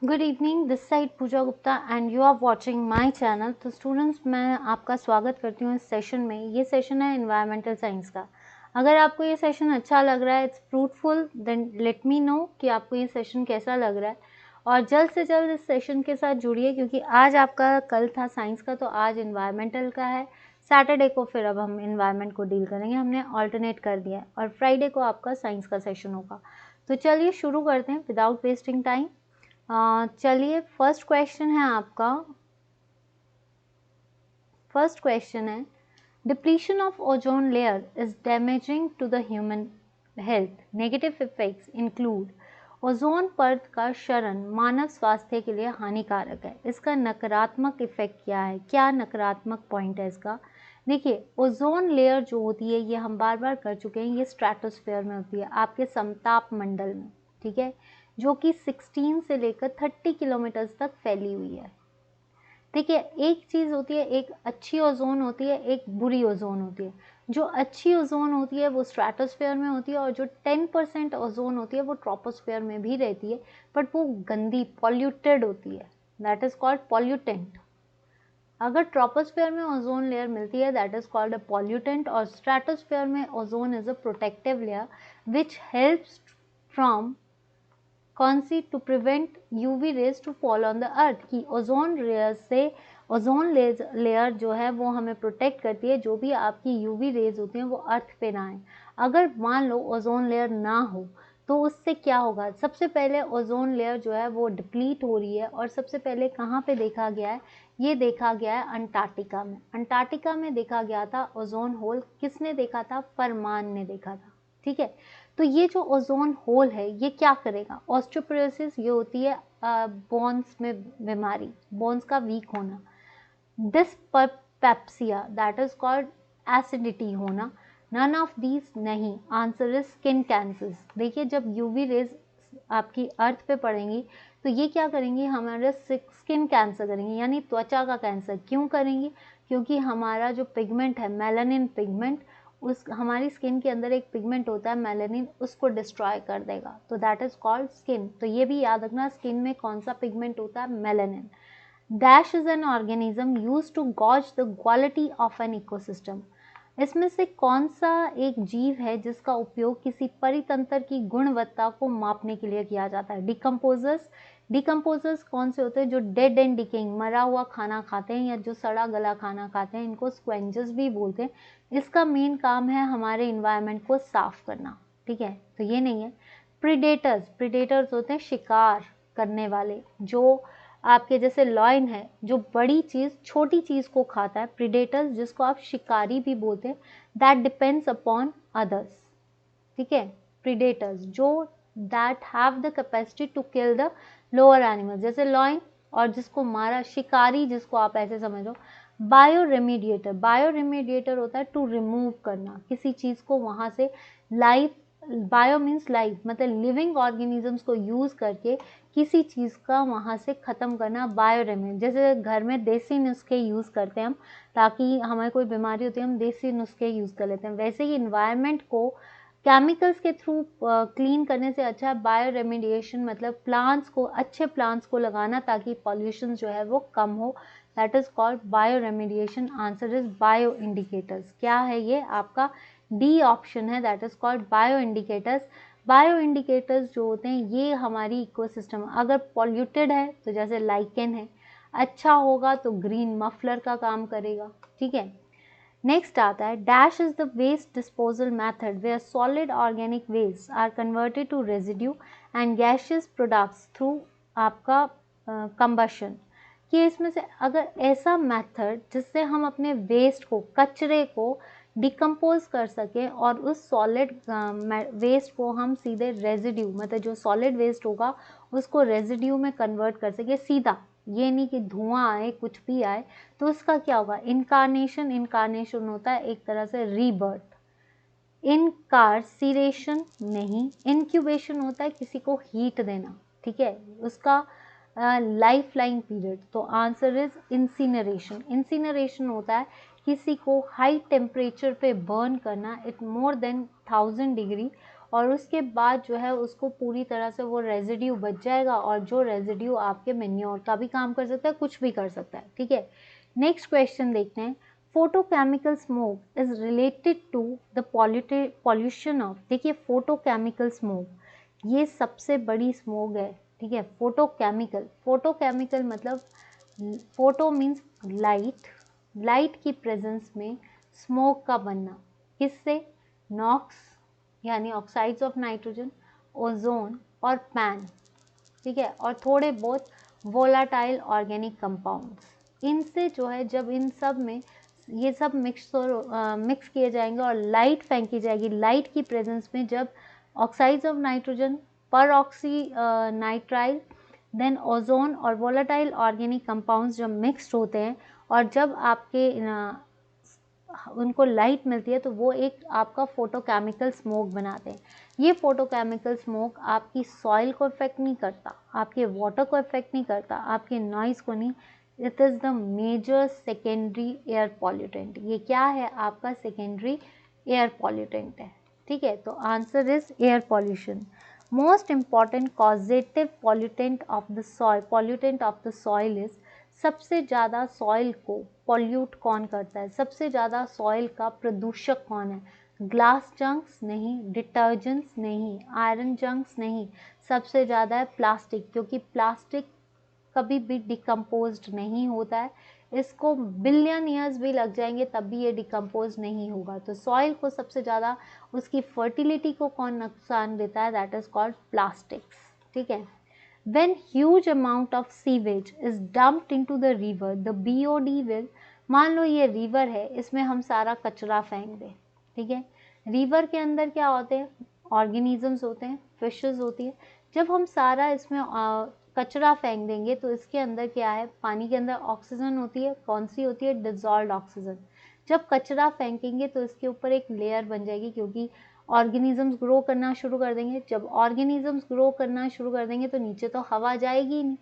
Good evening, this side Pooja Gupta and you are watching my channel. तो students, मैं आपका स्वागत करती हूँ इस सेशन में। ये सेशन है एनवायरमेंटल साइंस का। अगर आपको ये सेशन अच्छा लग रहा है, it's fruitful, then let me know कि आपको ये सेशन कैसा लग रहा है और जल्द से जल्द इस सेशन के साथ जुड़िए, क्योंकि आज आपका, कल था साइंस का तो आज एनवायरमेंटल का है। सैटरडे को फिर अब हम एनवायरमेंट को डील करेंगे, हमने ऑल्टरनेट कर दिया है, और फ्राइडे को आपका साइंस का सेशन होगा। तो चलिए शुरू करते हैं विदाउट वेस्टिंग टाइम। चलिए, फर्स्ट क्वेश्चन है आपका। फर्स्ट क्वेश्चन है, depletion of ozone layer is damaging to the human health. Negative effects include, ozone परत का क्षरण मानव स्वास्थ्य के लिए हानिकारक है। इसका नकारात्मक इफेक्ट क्या है, क्या नकारात्मक पॉइंट है इसका? देखिए, ओजोन लेयर जो होती है, ये हम बार बार कर चुके हैं, ये स्ट्रेटोस्फेयर में होती है, आपके समताप मंडल में, ठीक है, जो कि 16 से लेकर 30 किलोमीटर तक फैली हुई है। देखिए, एक चीज़ होती है, एक अच्छी ओजोन होती है, एक बुरी ओजोन होती है। जो अच्छी ओजोन होती है वो स्ट्रेटोस्फेयर में होती है, और जो 10% ओजोन होती है वो ट्रोपोस्फेयर में भी रहती है, बट वो गंदी, पॉल्यूटेड होती है, दैट इज कॉल्ड पॉल्यूटेंट। अगर ट्रोपोस्फेयर में ओजोन लेयर मिलती है, that is called a pollutant, और स्ट्रेटोस्फेयर में ozone is a protective layer which helps from कौन सी, to prevent UV rays to fall on the earth, की ओजोन लेयर से, ओजोन लेयर जो है वो हमें प्रोटेक्ट करती है, जो भी आपकी यूवी रेज होती हैं वो अर्थ पे ना आए। अगर मान लो ओजोन लेयर ना हो तो उससे क्या होगा? सबसे पहले ओजोन लेयर जो है वो डिप्लीट हो रही है, और सबसे पहले कहाँ पे देखा गया है? ये देखा गया है अंटार्कटिका में। अंटार्कटिका में देखा गया था ओजोन होल। किसने देखा था? फरमान ने देखा था, ठीक है। तो ये जो ओजोन होल है ये क्या करेगा? ऑस्टियोपोरोसिस, ये होती है बोन्स में बीमारी, बोन्स का वीक होना। Dyspepsia, that is called acidity होना। नन ऑफ दीज नहीं, आंसर इज स्किन कैंसर। देखिए, जब यूवी रेज आपकी अर्थ पे पड़ेंगी तो ये क्या करेंगी? हमारे स्किन कैंसर करेंगी, यानी त्वचा का कैंसर। क्यों करेंगी? क्योंकि हमारा जो पिगमेंट है, मेलानिन पिगमेंट, उस हमारी स्किन के अंदर एक पिगमेंट होता है मेलानिन, उसको डिस्ट्रॉय कर देगा, तो दैट इज कॉल्ड स्किन। तो ये भी याद रखना, स्किन में कौन सा पिगमेंट होता है? Melanin. Dash is an organism use to gauge the quality of an ecosystem. इसमें से कौन सा एक जीव है जिसका उपयोग किसी परितंत्र की गुणवत्ता को मापने के लिए किया जाता है? डिकम्पोजर्स। डिकम्पोजर्स कौन से होते हैं? जो डेड एंड डिकेइंग, मरा हुआ खाना खाते हैं या जो सड़ा गला खाना खाते हैं, इनको स्क्वेंजर्स भी बोलते हैं। इसका मेन काम है हमारे इन्वायरमेंट को साफ करना, ठीक है, तो ये नहीं है। प्रीडेटर्स, प्रीडेटर्स होते हैं शिकार करने वाले, जो आपके जैसे लॉयन है, जो बड़ी चीज छोटी चीज को खाता है। प्रीडेटर्स, जिसको आप शिकारी भी बोलते हैं, दैट डिपेंड्स अपॉन अदर्स, ठीक है। प्रीडेटर्स जो that have the capacity to kill the lower animal, जैसे लॉयन, और जिसको मारा, शिकारी जिसको आप ऐसे समझो। बायो रेमीडिएटर, बायो रेमीडिएटर होता है टू रिमूव करना किसी चीज को वहां से। लाइफ, बायो मीन्स लाइफ, मतलब लिविंग ऑर्गेनिजम्स को यूज करके किसी चीज का वहां से खत्म करना, बायो रेमेडी। जैसे घर में देसी नुस्खे यूज करते हैं हम, ताकि हमें कोई बीमारी होती है, हम देसी नुस्खे यूज कर लेते हैं, वैसे ही इन्वायरमेंट को केमिकल्स के थ्रू क्लीन करने से अच्छा है बायो रेमेडिएशन, मतलब प्लांट्स को, अच्छे प्लांट्स को लगाना ताकि पॉल्यूशन जो है वो कम हो, that is called bio remediation. Answer is bio indicators. क्या है ये? आपका डी ऑप्शन है, that is called bio indicators. Bio indicators जो होते हैं ये हमारी इकोसिस्टम, अगर पॉल्यूटेड है तो जैसे लाइकेन है, अच्छा होगा तो ग्रीन मफलर का काम करेगा, ठीक है। नेक्स्ट आता है, dash is the waste disposal method where solid organic waste are converted to residue and gaseous products through आपका कंबशन। कि इसमें से अगर ऐसा मेथड जिससे हम अपने वेस्ट को, कचरे को डिकम्पोज कर सकें और उस सॉलिड वेस्ट को हम सीधे रेजिड्यू, मतलब जो सॉलिड वेस्ट होगा उसको रेजिड्यू में कन्वर्ट कर सके सीधा, ये नहीं कि धुआं आए, कुछ भी आए, तो उसका क्या होगा? इनकार्नेशन, इनकार्नेशन होता है एक तरह से रीबर्थ। इनकार्सिरेशन नहीं, इंक्यूबेशन होता है किसी को हीट देना, ठीक है, उसका लाइफ लाइन पीरियड। तो आंसर इज इंसिनरेशन। इंसिनरेशन होता है किसी को हाई टेम्परेचर पे बर्न करना, इट मोर देन 1000 डिग्री, और उसके बाद जो है उसको पूरी तरह से वो रेजिड्यू बच जाएगा, और जो रेजिड्यू आपके मेन्योर का भी काम कर सकता है, कुछ भी कर सकता है, ठीक है। नेक्स्ट क्वेश्चन देखते हैं। Photochemical smoke is related to the pollution of, देखिए फोटोकेमिकल स्मोक ये सबसे बड़ी स्मोक है, ठीक है। फोटोकेमिकल, फोटोकेमिकल मतलब फोटो मीन्स लाइट, लाइट की प्रेजेंस में स्मोक का बनना, किससे? नॉक्स यानी ऑक्साइड्स ऑफ नाइट्रोजन, ओजोन और पैन, ठीक है, और थोड़े बहुत वोलाटाइल ऑर्गेनिक कंपाउंड्स, इनसे जो है जब इन सब में ये सब मिक्स किए जाएंगे और लाइट फेंकी जाएगी, लाइट की प्रेजेंस में जब ऑक्साइड्स ऑफ नाइट्रोजन, पर ऑक्सी नाइट्राइल, देन ओजोन और वोलाटाइल ऑर्गेनिक कंपाउंड्स जब मिक्सड होते हैं और जब आपके उनको लाइट मिलती है तो वो एक आपका फोटोकेमिकल स्मोक बनाते हैं। ये फोटोकेमिकल स्मोक आपकी सॉइल को इफेक्ट नहीं करता, आपके वाटर को इफेक्ट नहीं करता, आपके नॉइज़ को नहीं। It is the major secondary air pollutant. ये क्या है? आपका सेकेंडरी एयर पॉल्यूटेंट है, ठीक है। तो answer is air pollution. Most important causative pollutant of the soil, pollutant of the soil is, सबसे ज़्यादा सॉइल को पॉल्यूट कौन करता है? सबसे ज़्यादा सॉइल का प्रदूषक कौन है? ग्लास जंक्स नहीं, डिटर्जेंट्स नहीं, आयरन जंक्स नहीं, सबसे ज़्यादा है प्लास्टिक, क्योंकि प्लास्टिक कभी भी डिकम्पोज्ड नहीं होता है, इसको बिलियन ईयर्स भी लग जाएंगे तब भी ये डिकम्पोज नहीं होगा। तो सॉइल को सबसे ज़्यादा उसकी फर्टिलिटी को कौन नुकसान देता है? दैट इज़ कॉल्ड प्लास्टिक्स, ठीक है। When huge amount of sewage is dumped into the river, the BOD will, मान लो ये रिवर है, इसमें हम सारा कचरा फेंक दें, ठीक है। रिवर के अंदर क्या होते हैं? ऑर्गेनिजम्स होते हैं, फिशेस होती है। जब हम सारा इसमें कचरा फेंक देंगे तो इसके अंदर क्या है? पानी के अंदर ऑक्सीजन होती है, कौन सी होती है? Dissolved oxygen. जब कचरा फेंकेंगे तो इसके ऊपर एक लेयर बन जाएगी, क्योंकि ऑर्गेनिजम्स ग्रो करना शुरू कर देंगे। जब ऑर्गेनिजम्स ग्रो करना शुरू कर देंगे तो नीचे तो हवा जाएगी नहीं,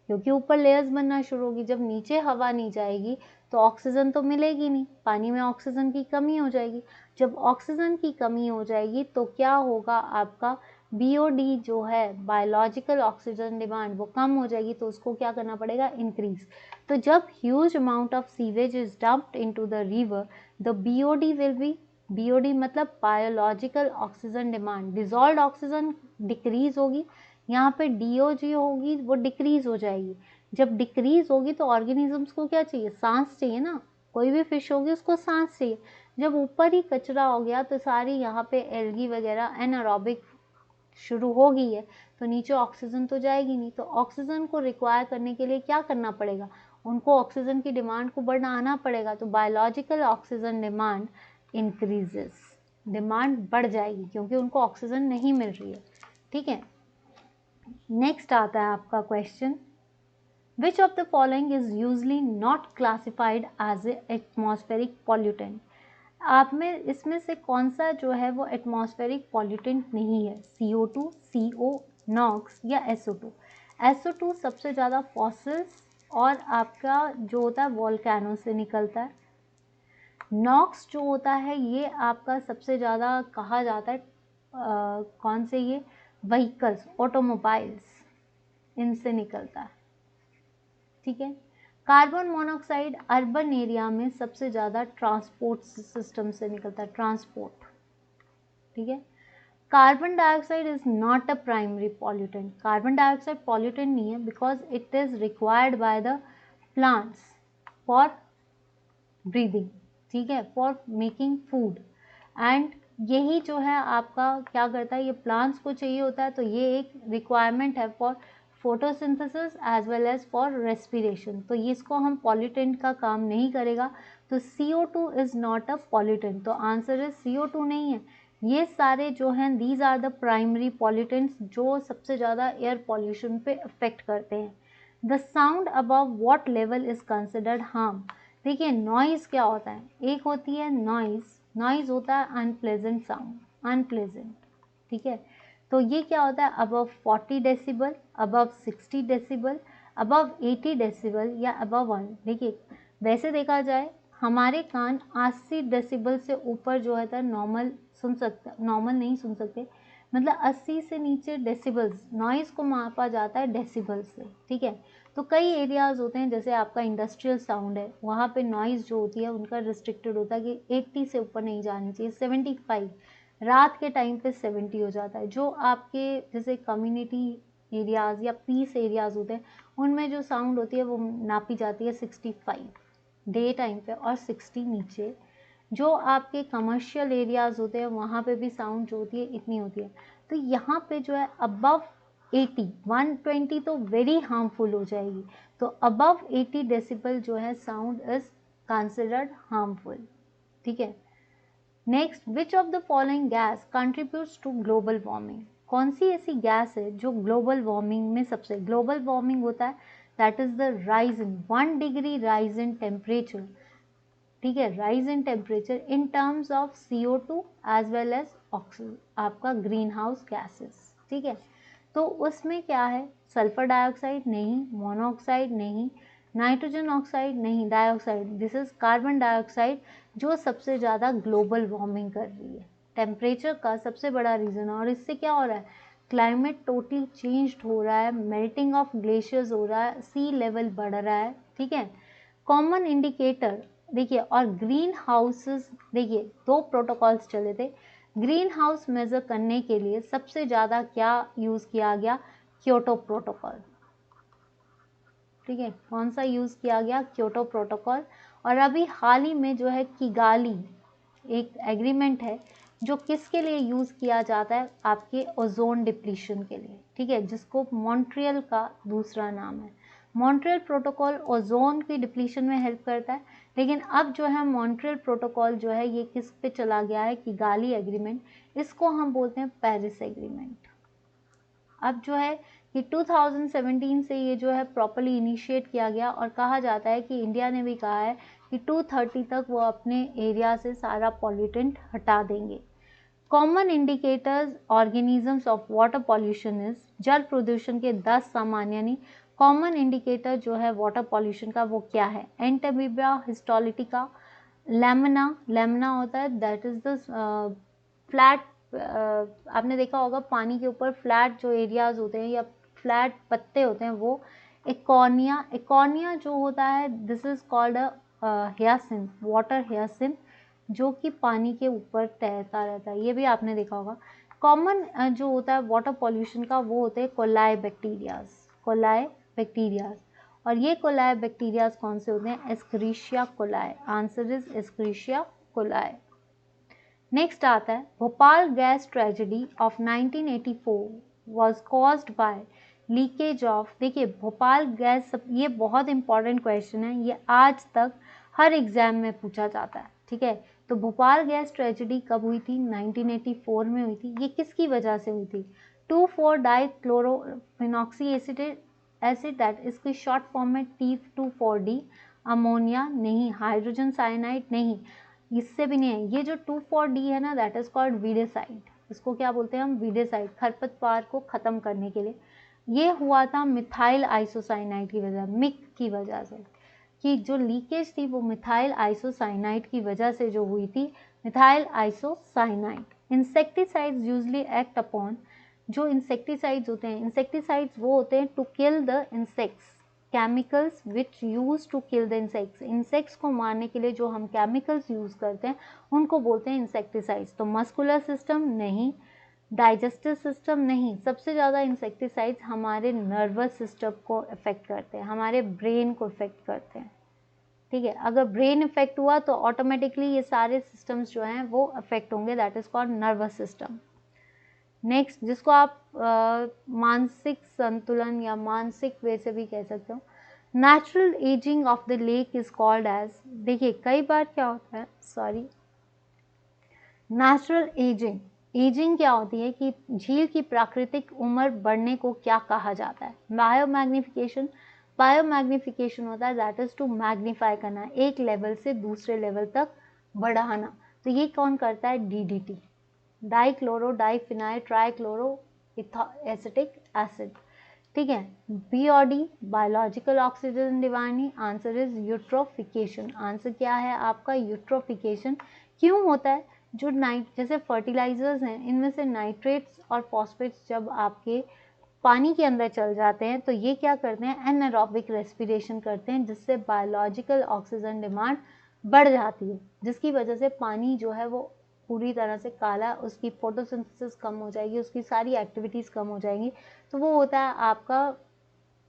क्योंकि ऊपर लेयर्स बनना शुरू होगी। जब नीचे हवा नहीं जाएगी तो ऑक्सीजन तो मिलेगी नहीं, पानी में ऑक्सीजन की कमी हो जाएगी। जब ऑक्सीजन की कमी हो जाएगी तो क्या होगा? आपका बीओडी जो है, बायोलॉजिकल ऑक्सीजन डिमांड, वो कम हो जाएगी, तो उसको क्या करना पड़ेगा? इंक्रीज। तो जब huge amount of sewage is dumped into the river, the BOD will be, BOD मतलब biological oxygen demand, dissolved oxygen decrease होगी, यहाँ पे डीओजी होगी, वो डिक्रीज हो जाएगी। जब डिक्रीज होगी तो ऑर्गेनिजम्स को क्या चाहिए? सांस चाहिए ना, कोई भी फिश होगी उसको सांस चाहिए। जब ऊपर ही कचरा हो गया तो सारी यहाँ पे एल्गी वगैरह एनारोबिक शुरू हो गई है, तो नीचे ऑक्सीजन तो जाएगी नहीं। तो ऑक्सीजन को रिक्वायर करने के लिए क्या करना पड़ेगा? उनको ऑक्सीजन की डिमांड को बढ़ाना पड़ेगा। तो biological oxygen demand increases, demand बढ़ जाएगी क्योंकि उनको ऑक्सीजन नहीं मिल रही है, ठीक है। नेक्स्ट आता है आपका question, which of the following is usually not classified as a atmospheric pollutant. आप में इसमें से कौन सा जो है वो एटमॉस्फेरिक पॉल्यूटेंट नहीं है? CO2, CO, नॉक्स या SO2। SO2 सबसे ज़्यादा फॉसिल्स और आपका जो होता है वॉल्केनो से निकलता है। नॉक्स जो होता है ये आपका सबसे ज़्यादा कहा जाता है कौन से? ये व्हीकल्स, ऑटोमोबाइल्स, इनसे निकलता है, ठीक है। कार्बन मोनोऑक्साइड अर्बन एरिया में सबसे ज़्यादा ट्रांसपोर्ट सिस्टम से निकलता है, ट्रांसपोर्ट, ठीक है। Carbon dioxide is not a primary pollutant, carbon dioxide pollutant नहीं है, because it is required by the plants for breathing, ठीक है, फॉर मेकिंग फूड। एंड यही जो है आपका क्या करता है? ये प्लांट्स को चाहिए होता है, तो ये एक रिक्वायरमेंट है for photosynthesis as well as for respiration. तो ये इसको हम पॉल्यूटेंट का काम नहीं करेगा। तो CO2 is not a pollutant, तो आंसर इज CO2 नहीं है। ये सारे जो हैं these are the primary pollutants जो सबसे ज़्यादा एयर पॉल्यूशन पे अफेक्ट करते हैं। The sound above what level is considered harm. देखिए नॉइज़ क्या होता है? एक होती है नॉइज़, नॉइज़ होता है अनप्लेजेंट साउंड, अनप्लेजेंट, ठीक है। तो ये क्या होता है? Above 40 decibel, above 60 decibel, above 80 decibel या अबव 1। देखिए वैसे देखा जाए हमारे कान 80 डेसिबल से ऊपर जो है नॉर्मल सुन सकते, नॉर्मल नहीं सुन सकते, मतलब 80 से नीचे डेसिबल्स, नॉइज़ को मापा जाता है डेसिबल से, ठीक है। तो कई एरियाज़ होते हैं, जैसे आपका इंडस्ट्रियल साउंड है, वहाँ पे नॉइज़ जो होती है उनका रिस्ट्रिक्टेड होता है कि 80 से ऊपर नहीं जानी चाहिए, 75, रात के टाइम पे 70 हो जाता है। जो आपके जैसे कम्युनिटी एरियाज़ या पीस एरियाज़ होते हैं, उनमें जो साउंड होती है वो नापी जाती है 65 डे टाइम पे, और 60 नीचे। जो आपके कमर्शियल एरियाज़ होते हैं वहाँ पे भी साउंड जो होती है इतनी होती है। तो यहाँ पे जो है अबव 80, 120 तो वेरी हार्मफुल हो जाएगी, तो अबव 80 डेसिबल जो है साउंड इज कंसिडर्ड हार्मफुल, ठीक है। Next, which of the following gas contributes to global warming? कौन सी ऐसी गैस है जो ग्लोबल वार्मिंग में सबसे, ग्लोबल वार्मिंग होता है that is the rise in 1 degree rise in temperature, ठीक है, rise in temperature in terms of CO2 as well as oxygen, आपका ग्रीन हाउस गैसेस, ठीक है। तो उसमें क्या है, सल्फर डाइऑक्साइड नहीं, मोनोऑक्साइड नहीं, नाइट्रोजन ऑक्साइड नहीं, dioxide, this is carbon dioxide, जो सबसे ज़्यादा ग्लोबल वार्मिंग कर रही है, टेम्परेचर का सबसे बड़ा रीज़न है। और इससे क्या हो रहा है, क्लाइमेट टोटली चेंज्ड हो रहा है, मेल्टिंग ऑफ ग्लेशियर्स हो रहा है, सी लेवल बढ़ रहा है, ठीक है। कॉमन इंडिकेटर देखिए, और ग्रीन हाउसेस, देखिए 2 प्रोटोकॉल्स चले थे, ग्रीन हाउस मेजर करने के लिए सबसे ज़्यादा क्या यूज़ किया गया, क्योटो प्रोटोकॉल, ठीक है। कौन सा यूज़ किया गया, क्योटो प्रोटोकॉल। और अभी हाल ही में जो है किगाली एक एग्रीमेंट है, जो किसके लिए यूज़ किया जाता है, आपके ओजोन डिप्लीशन के लिए, ठीक है, जिसको मॉन्ट्रियल का दूसरा नाम है। मॉन्ट्रियल प्रोटोकॉल ओजोन की डिप्लीशन में हेल्प करता है, लेकिन अब जो है मॉन्ट्रियल प्रोटोकॉल जो है ये किस पे चला गया है, किगाली एग्रीमेंट, इसको हम बोलते हैं पेरिस एग्रीमेंट। अब जो है कि 2017 से ये जो है प्रॉपर्ली इनिशिएट किया गया, और कहा जाता है कि इंडिया ने भी कहा है कि 2030 तक वो अपने एरिया से सारा पॉल्यूटेंट हटा देंगे। Common indicators organisms of water pollution is, जल प्रदूषण के 10 सामान्य यानी कॉमन इंडिकेटर जो है वाटर पॉल्यूशन का वो क्या है, एंटमीबिया हिस्टोलिटिका, लेमना, लेमना होता है दैट इज द फ्लैट, आपने देखा होगा पानी के ऊपर फ्लैट जो एरियाज होते हैं या फ्लैट पत्ते होते हैं वो, इकोनिया, इकोनिया जो होता है this is called a hyacinth, water hyacinth, जो कि पानी के ऊपर तैरता रहता है, ये भी आपने देखा होगा। कॉमन जो होता है वाटर पॉल्यूशन का वो होते हैं कोलाई बैक्टीरियाज, कोलाई बैक्टीरियाज, और ये कोलाई बैक्टीरियाज कौन से होते हैं, Escherichia coli, answer is Escherichia coli. Next आता है Bhopal gas tragedy of 1984 was caused by leakage of, देखिए भोपाल गैस, ये बहुत इंपॉर्टेंट क्वेश्चन है, ये आज तक हर एग्जाम में पूछा जाता है, ठीक है। तो भोपाल गैस ट्रेजेडी कब हुई थी, 1984 में हुई थी। ये किसकी वजह से हुई थी, 2,4-डाइक्लोरोफिनॉक्सी एसिड दैट, इसकी शॉर्ट फॉर्म में T2,4-D, अमोनिया नहीं, हाइड्रोजन साइनाइड नहीं, इससे भी नहीं है। ये जो 2,4-D है ना दैट इज कॉल्ड वीडेसाइड, इसको क्या बोलते हैं हम, वीडेसाइड, खरपतवार को खत्म करने के लिए। ये हुआ था मिथाइल आइसोसाइनाइड की वजह, मिक की वजह से, कि जो लीकेज थी वो मिथाइल आइसोसाइनाइड की वजह से जो हुई थी, methyl isocyanide. Insecticides usually act upon, जो इंसेक्टिसाइड्स होते हैं, इंसेक्टिसाइड्स वो होते हैं to kill the insects, chemicals which use to kill the insects, insects को मारने के लिए जो हम केमिकल्स यूज करते हैं उनको बोलते हैं इंसेक्टिसाइड्स। तो मस्कुलर सिस्टम नहीं, डाइजेस्टिव सिस्टम नहीं, सबसे ज़्यादा इंसेक्टिसाइड्स हमारे नर्वस सिस्टम को अफेक्ट करते हैं, हमारे ब्रेन को अफेक्ट करते हैं, ठीक है। अगर ब्रेन इफेक्ट हुआ तो ऑटोमेटिकली ये सारे सिस्टम्स जो हैं वो अफेक्ट होंगे, that is called nervous system. Next, जिसको आप मानसिक संतुलन या मानसिक वे से भी कह सकते हो, natural ageing of the lake is called as, देखिए कई बार क्या होता है, सॉरी, नेचुरल एजिंग, एजिंग क्या होती है कि झील की प्राकृतिक उम्र बढ़ने को क्या कहा जाता है, बायोमैग्निफिकेशन, बायोमैग्निफिकेशन होता है दैट इज टू मैग्नीफाई करना, एक लेवल से दूसरे लेवल तक बढ़ाना। तो ये कौन करता है, DDT, dichloro diphenyl trichloro acetic acid. ठीक है। बी और D biological oxygen demand, answer is eutrophication. Answer क्या है आपका? यूट्रोफिकेशन। क्यों होता है? जो जैसे फर्टिलाइजर्स हैं इनमें से नाइट्रेट्स और फॉस्फेट्स जब आपके पानी के अंदर चल जाते हैं तो ये क्या करते हैं? एनारोबिक रेस्पिरेशन करते हैं, जिससे बायोलॉजिकल ऑक्सीजन डिमांड बढ़ जाती है, जिसकी वजह से पानी जो है वो पूरी तरह से काला, उसकी फोटोसिंथेसिस कम हो जाएगी, उसकी सारी एक्टिविटीज़ कम हो जाएंगी, तो वो होता है आपका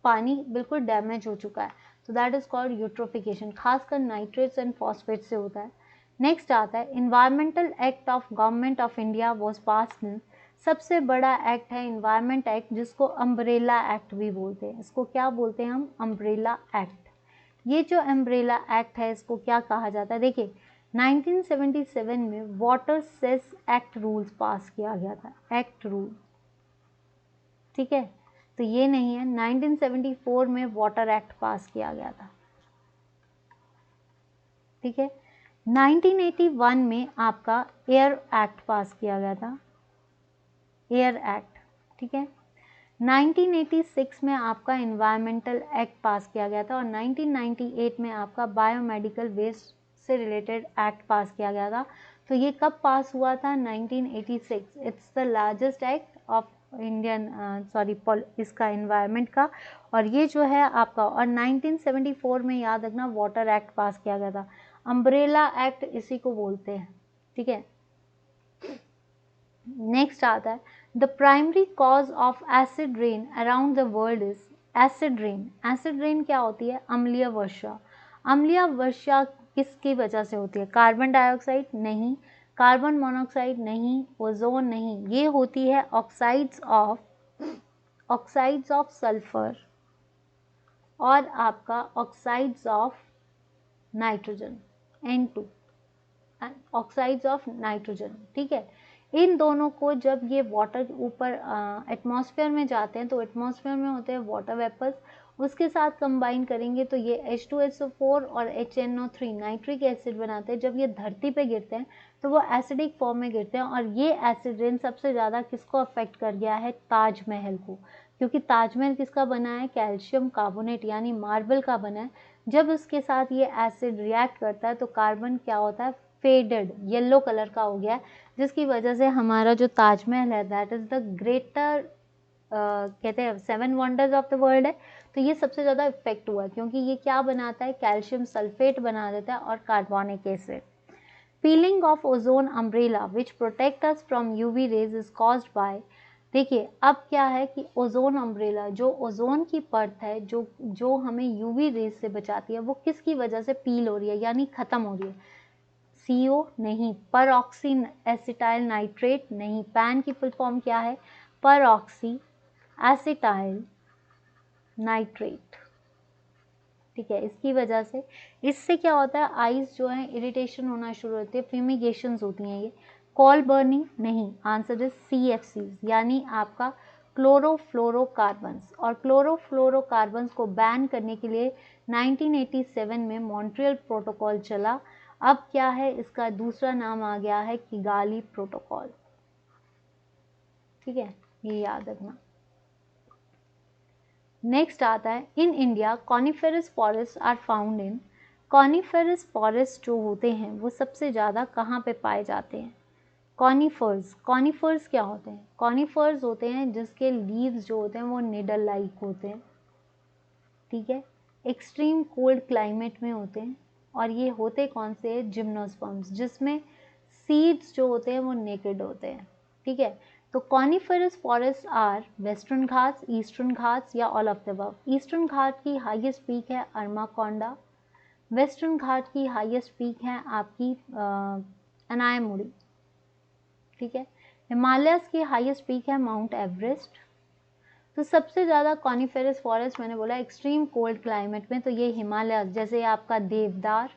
पानी बिल्कुल डैमेज हो चुका है। तो दैट इज कॉल्ड यूट्रोफिकेशन, खासकर नाइट्रेट्स एंड फॉस्फेट से होता है। नेक्स्ट आता है environmental act of government of India was passed in. सबसे बड़ा एक्ट है इन्वायरमेंट एक्ट, जिसको अम्ब्रेला एक्ट भी बोलते हैं। इसको क्या बोलते हैं हम? Umbrella act. ये जो अम्ब्रेला एक्ट है इसको क्या कहा जाता है? देखिए 1977 में वाटर सेस एक्ट रूल्स पास किया गया था, एक्ट रूल, ठीक है। तो ये नहीं है, 1974 में वाटर एक्ट पास किया गया था, ठीक है। 1981 में आपका एयर एक्ट पास किया गया था, एयर एक्ट, ठीक है। 1986 में आपका इन्वायरमेंटल एक्ट पास किया गया था और 1998 में आपका बायोमेडिकल वेस्ट से रिलेटेड एक्ट पास किया गया था। तो ये कब पास हुआ था? 1986। It's the largest act of Indian इसका इन्वायरमेंट का, और ये जो है आपका, और 1974 में याद रखना वाटर एक्ट पास किया गया था। अम्ब्रेला एक्ट इसी को बोलते हैं, ठीक है। नेक्स्ट आता है the primary cause of acid rain around the world is. Acid rain, acid rain क्या होती है? अम्लीय वर्षा। अम्लीय वर्षा किसकी वजह से होती है? कार्बन डाइऑक्साइड नहीं, कार्बन मोनोऑक्साइड नहीं, ओजोन नहीं, ये होती है ऑक्साइड्स ऑफ सल्फर और आपका oxides of nitrogen, N2, oxides of nitrogen, ठीक है। इन दोनों को जब ये वाटर ऊपर एटमॉस्फेयर में जाते हैं तो एटमॉस्फेयर में होते हैं वाटर वेपर्स, उसके साथ कंबाइन करेंगे तो ये H2SO4 और HNO3 नाइट्रिक एसिड बनाते हैं। जब ये धरती पे गिरते हैं तो वो एसिडिक फॉर्म में गिरते हैं, और ये एसिड रेन सबसे ज़्यादा किसको अफेक्ट कर गया है? ताजमहल को, क्योंकि ताजमहल किसका बना है? कैल्शियम कार्बोनेट यानी मार्बल का बना है। जब उसके साथ ये एसिड रिएक्ट करता है तो कार्बन क्या होता है? फेडेड येलो कलर का हो गया है, जिसकी वजह से हमारा जो ताजमहल है दैट इज द ग्रेटर, कहते हैं 7 वंडर्स ऑफ द वर्ल्ड है। तो ये सबसे ज़्यादा इफेक्ट हुआ है, क्योंकि ये क्या बनाता है? कैल्शियम सल्फेट बना देता है और carbonic acid. Piling of ozone umbrella which protect us from UV rays is caused by. देखिए अब क्या है कि ओजोन अम्ब्रेला, जो ओजोन की परत है जो जो हमें यूवी रेज से बचाती है, वो किसकी वजह से पील हो रही है यानी ख़त्म हो रही है? CO नहीं, पर ऑक्सी एसिटाइल नाइट्रेट नहीं, पैन की फुल फॉर्म क्या है? पर ऑक्सी एसिटाइल नाइट्रेट, ठीक है। इसकी वजह से, इससे क्या होता है? आइस जो है इरिटेशन होना शुरू होती है, फ्यूमिगेशंस होती हैं ये। कॉल बर्निंग नहीं, आंसर इज CFCs यानी आपका क्लोरोफ्लोरोकार्बन्स, और क्लोरोफ्लोरोकार्बन्स को बैन करने के लिए 1987 में मॉन्ट्रियल प्रोटोकॉल चला। अब क्या है? इसका दूसरा नाम आ गया है किगाली प्रोटोकॉल, ठीक है, ये याद रखना। नेक्स्ट आता है in India coniferous forest are found in. Coniferous forest जो होते हैं वो सबसे ज़्यादा कहाँ पे पाए जाते हैं? कॉनिफर्स। कॉनिफर्स क्या होते हैं? कॉनिफर्स होते हैं जिसके लीव्स जो होते हैं वो निडल लाइक होते हैं, ठीक है, एक्सट्रीम कोल्ड क्लाइमेट में होते हैं, और ये होते कौन से हैं? जिम्नोस्पर्म्स, जिसमें सीड्स जो होते हैं वो नेकेड होते हैं, ठीक है। तो coniferous forest are Western Ghats, Eastern Ghats या all of the above. Eastern Ghat की हाईएस्ट पीक है अरमाकोंडा, वेस्टर्न घाट की हाईएस्ट पीक है आपकी अनायमुड़ी, ठीक है। हिमालयस की हाईएस्ट पीक है माउंट एवरेस्ट। तो सबसे ज़्यादा कॉनिफेरस फॉरेस्ट मैंने बोला एक्सट्रीम कोल्ड क्लाइमेट में, तो ये हिमालय, जैसे आपका देवदार,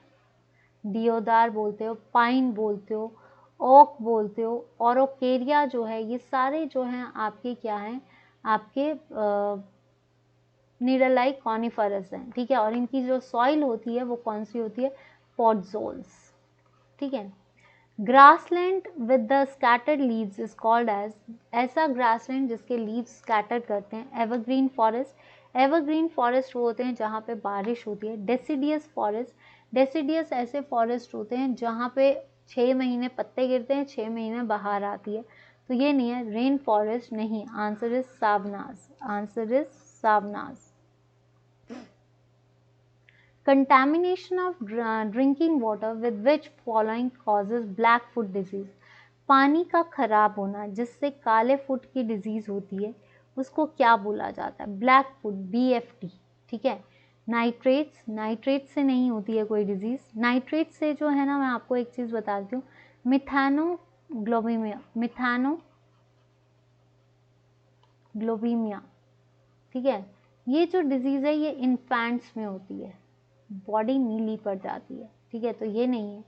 दियोदार बोलते हो, पाइन बोलते हो, ओक बोलते हो, औरोकेरिया जो है, ये सारे जो हैं आपके क्या हैं? आपके नीडलाइक कॉनिफरस हैं, ठीक है। और इनकी जो सॉइल होती है वो कौन सी होती है? पॉडजोल्स, ठीक है। Grassland with the scattered leaves is called as, ऐसा ग्रासलैंड जिसके लीव्स स्कैटर करते हैं, एवरग्रीन फॉरेस्ट। एवरग्रीन फॉरेस्ट वो होते हैं जहाँ पे बारिश होती है। डेसिडियस फॉरेस्ट, डेसिडियस ऐसे फॉरेस्ट होते हैं जहाँ पे 6 महीने पत्ते गिरते हैं, 6 महीने बाहर आती है, तो ये नहीं है। रेन फॉरेस्ट नहीं, answer is savannas, answer is savannas. Contamination of drinking water with which following causes black foot disease, पानी का खराब होना जिससे काले फुट की डिजीज होती है उसको क्या बोला जाता है? ब्लैक फुट, BFT, ठीक है। नाइट्रेट्स, नाइट्रेट से नहीं होती है कोई डिजीज। नाइट्रेट से जो है ना, मैं आपको एक चीज बताती हूँ, मिथैनोग्लोबिमिया, मिथैनोग्लोबिमिया, ठीक है। ये जो डिजीज है ये इन्फेंट्स में होती है, बॉडी नीली पड़ जाती है, ठीक है, तो ये नहीं है।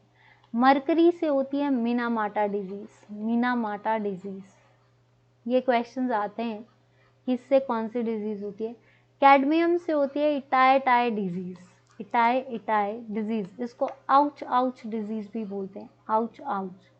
मरकरी से होती है मिनामाटा डिजीज, मिनामाटा डिजीज, ये क्वेश्चंस आते हैं कि इससे कौन सी डिजीज होती है। कैडमियम से होती है इटाई डिजीज, इटाई डिजीज, इसको आउच आउच डिजीज भी बोलते हैं, आउच आउच।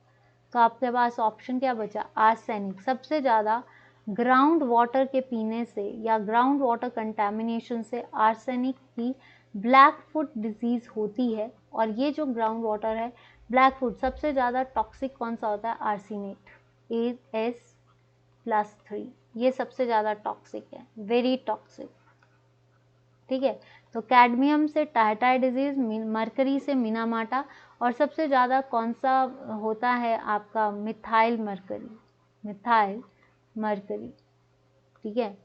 तो आपके पास ऑप्शन क्या बचा? आर्सेनिक। सबसे ज़्यादा ग्राउंड वाटर के पीने से या ग्राउंड वाटर कंटेमिनेशन से आर्सेनिक की ब्लैक फुट डिजीज होती है। और ये जो ग्राउंड वाटर है, ब्लैक फुट, सबसे ज़्यादा टॉक्सिक कौन सा होता है? आर्सेनेट, As+3, ये सबसे ज़्यादा टॉक्सिक है, वेरी टॉक्सिक, ठीक है। तो कैडमियम से टाइटाई डिजीज, मरकरी से मिनामाटा, और सबसे ज़्यादा कौन सा होता है आपका? मिथाइल मरकरी, मिथाइल मरकरी, ठीक है।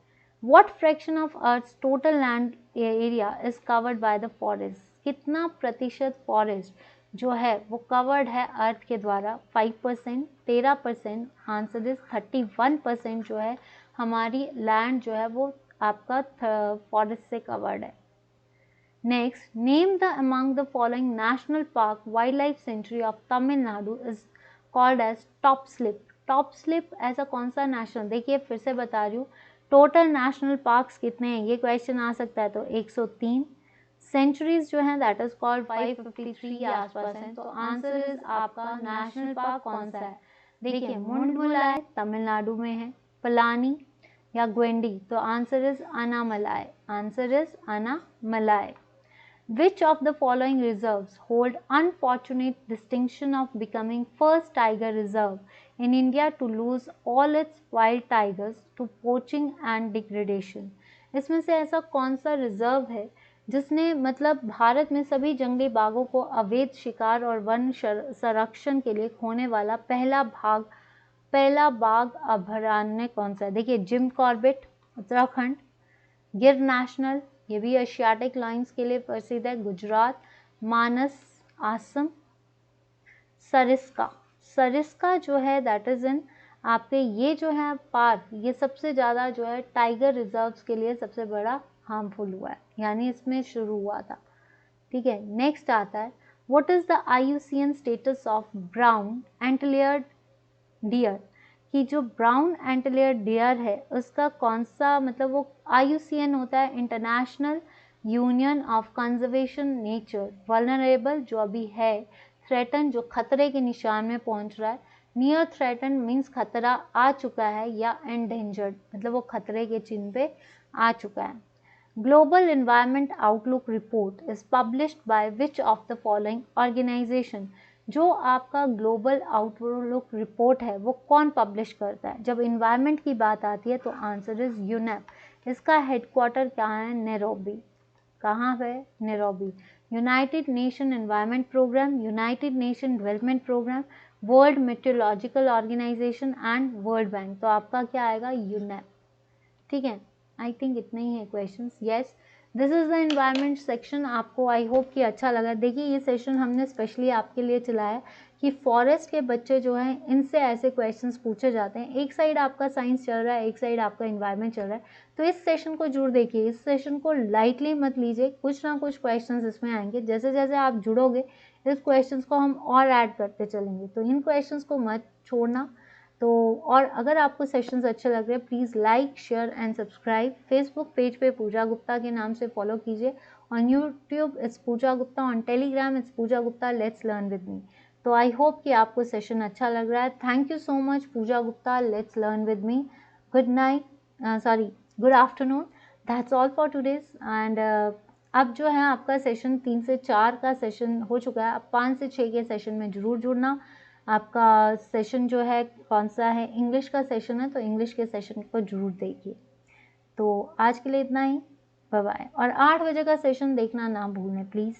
What fraction of Earth's total land area is covered by the forest? कितना प्रतिशत फॉरेस्ट जो है वो कवर्ड है अर्थ के द्वारा? 5%, 13%, आंसर इज 31% जो है हमारी लैंड जो है वो आपका फॉरेस्ट से कवर्ड है। Next, name the among the following national park wildlife sanctuary of Tamil Nadu is called as Top Slip. Top Slip ऐसा कौन सा नेशनल, देखिए फिर से बता रही हूँ, टोटल नेशनल पार्क्स कितने हैं ये क्वेश्चन आ सकता है, तो 103। सेंचुरीज जो है दैट इज कॉल्ड 553 के आसपास है, तो आंसर इज आपका नेशनल पार्क कौन सा है? देखिए मुंडमुलाई तमिलनाडु में है, पलानी या ग्वेंडी, तो answer is Anamalai, answer is Anamalai. Which of the following reserves hold unfortunate distinction of becoming first tiger reserve in India to lose all its wild tigers to poaching and degradation? इसमें से ऐसा कौन सा रिजर्व है जिसने मतलब भारत में सभी जंगली बाघों को अवैध शिकार और वन संरक्षण के लिए खोने वाला पहला बाघ अभयारण्य कौन सा है? देखिए जिम कॉर्बेट उत्तराखंड, गिर नेशनल, ये भी एशियाटिक लाइन्स के लिए प्रसिद्ध है, गुजरात, मानस आसम, सरिस्का, सरिस्का जो है दैट इज इन आपके ये जो है पार्क, ये सबसे ज़्यादा जो है टाइगर रिजर्व्स के लिए सबसे बड़ा हार्मफुल हुआ है, यानी इसमें शुरू हुआ था, ठीक है। नेक्स्ट आता है, what is the IUCN status of brown antlered deer, कि जो ब्राउन एंटलियर डियर है उसका कौन सा मतलब वो IUCN होता है international union of conservation nature, vulnerable जो अभी है, थ्रेटन जो खतरे के निशान में पहुंच रहा है, नियर थ्रेटन मीन्स खतरा आ चुका है, या एंडेंजर्ड मतलब वो खतरे के चिन्ह पे आ चुका है। Global environment outlook report is published by which of the following organisation, जो आपका ग्लोबल आउटलुक रिपोर्ट है वो कौन पब्लिश करता है? जब इन्वायरमेंट की बात आती है तो आंसर इज यूनेप। इसका हेडक्वार्टर कहाँ है? नैरोबी। कहाँ है? Nairobi. United Nation Environment Programme, United Nation Development Programme, World Meteorological Organisation and World Bank, तो आपका क्या आएगा? यूनेप, ठीक है। आई थिंक इतने ही है questions. Yes, this is the environment section. आपको आई होप कि अच्छा लगा। देखिए ये सेशन हमने स्पेशली आपके लिए चलाया कि फॉरेस्ट के बच्चे जो हैं इनसे ऐसे क्वेश्चंस पूछे जाते हैं। एक साइड आपका साइंस चल रहा है, एक साइड आपका एनवायरनमेंट चल रहा है, तो इस सेशन को जरूर देखिए, इस सेशन को लाइटली मत लीजिए, कुछ ना कुछ क्वेश्चंस इसमें आएंगे। जैसे जैसे आप जुड़ोगे इस क्वेश्चंस को हम और ऐड करते चलेंगे, तो इन क्वेश्चंस को मत छोड़ना। तो और अगर आपको सेशंस अच्छे लग रहे हैं please like share and subscribe. Facebook page पे पूजा गुप्ता के नाम से फॉलो कीजिए, on YouTube it's Pooja Gupta, on Telegram it's Pooja Gupta let's learn with me. तो आई होप कि आपको सेशन अच्छा लग रहा है। Thank you so much Pooja Gupta, let's learn with me. Good night, sorry good afternoon, that's all for today's. And अब जो है आपका सेशन 3 से 4 का सेशन हो चुका है, अब 5 से 6 के सेशन में ज़रूर जुड़ना। आपका सेशन जो है कौन सा है, इंग्लिश का सेशन है, तो इंग्लिश के सेशन को ज़रूर देखिए। तो आज के लिए इतना ही, बाय बाय। और 8 बजे का सेशन देखना ना भूलें प्लीज़।